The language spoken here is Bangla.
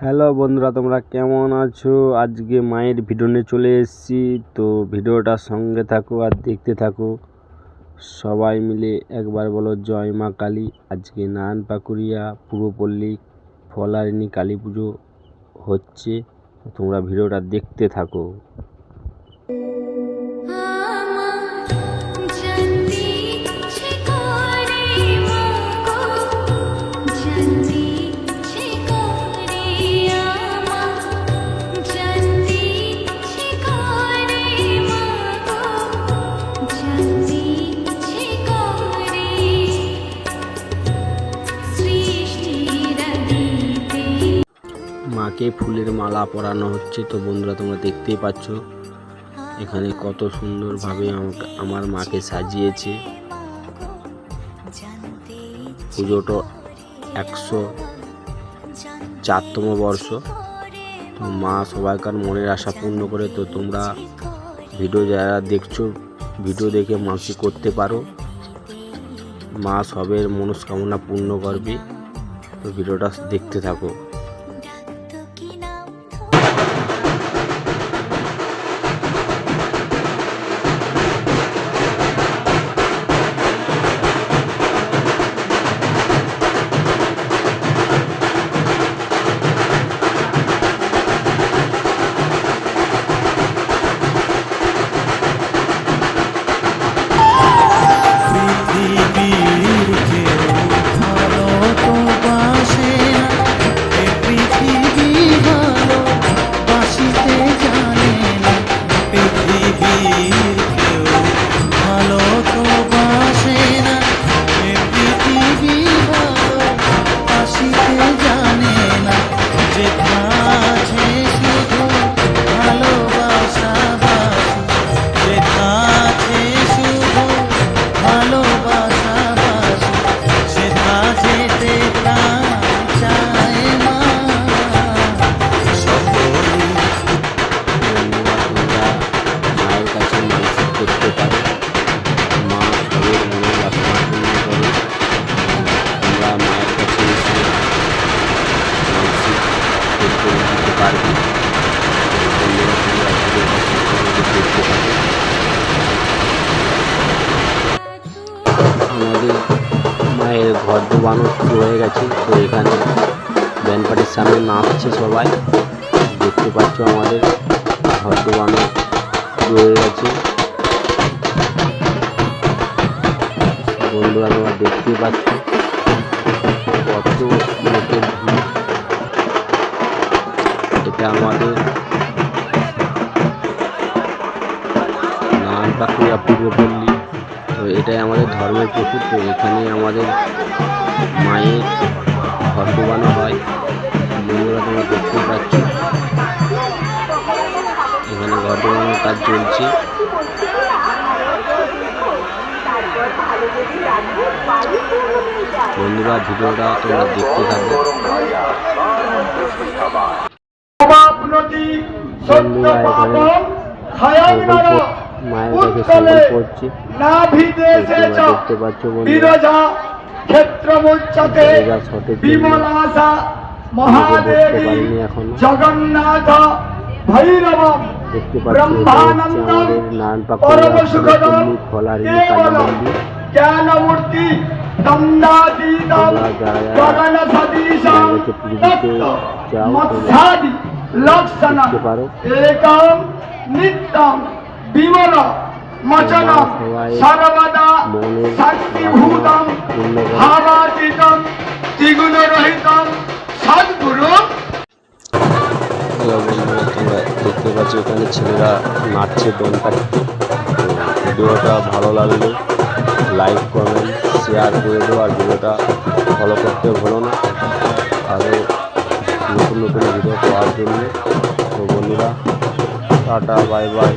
হ্যালো বন্ধুরা, তোমরা কেমন আছো? আজকে মায়ের ভিডিও নিয়ে চলে এসেছি। তো ভিডিওটার সঙ্গে থাকো আর দেখতে থাকো। সবাই মিলে একবার বলো জয় মা কালী। আজকে নারায়ণপাকুড়িয়া পূর্বপল্লী ফলারিনী কালী পুজো হচ্ছে। তোমরা ভিডিওটা দেখতে থাকো। মাকে ফুলের মালা পরানো হচ্ছে। তো বন্ধুরা, তোমরা দেখতেই পাচ্ছ এখানে কত সুন্দরভাবে আমার মাকে সাজিয়েছে। পুজোটা 104তম বর্ষ। তো মা সবাইকার মনের আশা পূর্ণ করে। তো তোমরা ভিডিও যারা দেখছো, ভিডিও দেখে মানসিক করতে পারো, মা সবের মনস্কামনা পূর্ণ করবে। তো ভিডিওটা দেখতে থাকো। আমাদের মায়ের ঘর ডোবানো শুরু হয়ে গেছে। তো এখানে ব্যান্ড পার্টির সামনে নাচছে সবাই। দেখতে পাচ্ছ আমাদের ঘর ডোবানো শুরু হয়ে গেছে। বন্ধুরা, তোমরা দেখতেই পাচ্ছ কত লোকের ভিড়। এটা আমাদের নারায়ণপাকুড়িয়া পূর্বপল্লী। তো এটাই আমাদের ধর্মের পুকুর। তো এখানে আমাদের মায়ের ঘর ডোবানো হয়। বন্ধুরা, তোমরা দেখতে পাচ্ছ এখানে ঘর ডোবানোর কাজ চলছে। বন্ধুরা, ভিডিওটা তোমরা দেখতে থাকো। বন্ধুরা, এখানে মায়ের কাছে সবল করছি। দেখতে পাচ্ছ বন্ধুরা, জগন্নাথ ভৈরব ব্রহ্মানন্দ পরমসুখদম জ্ঞানমূর্তি দন্দাতীতম গগন সদীশম মৎসাদি লক্ষণম একম নিত্যম বিমল মচনম সর্বদা শক্তিভূতম ভাবাতীতম ত্রিগুণরহিতম সদ্গুরু। বন্ধুরা, তোমরা দেখতে পাচ্ছ এখানে ছেলেরা নাচছে ব্যান্ড পার্টিতে। ভিডিওটা ভালো লাগলে লাইক, কমেন্ট, শেয়ার করে দেবো। আর ভিডিওটা ফলো করতে ভুলো না, আরও নতুন নতুন ভিডিও পাওয়ার জন্য। তো বন্ধুরা, টাটা, বাই বাই।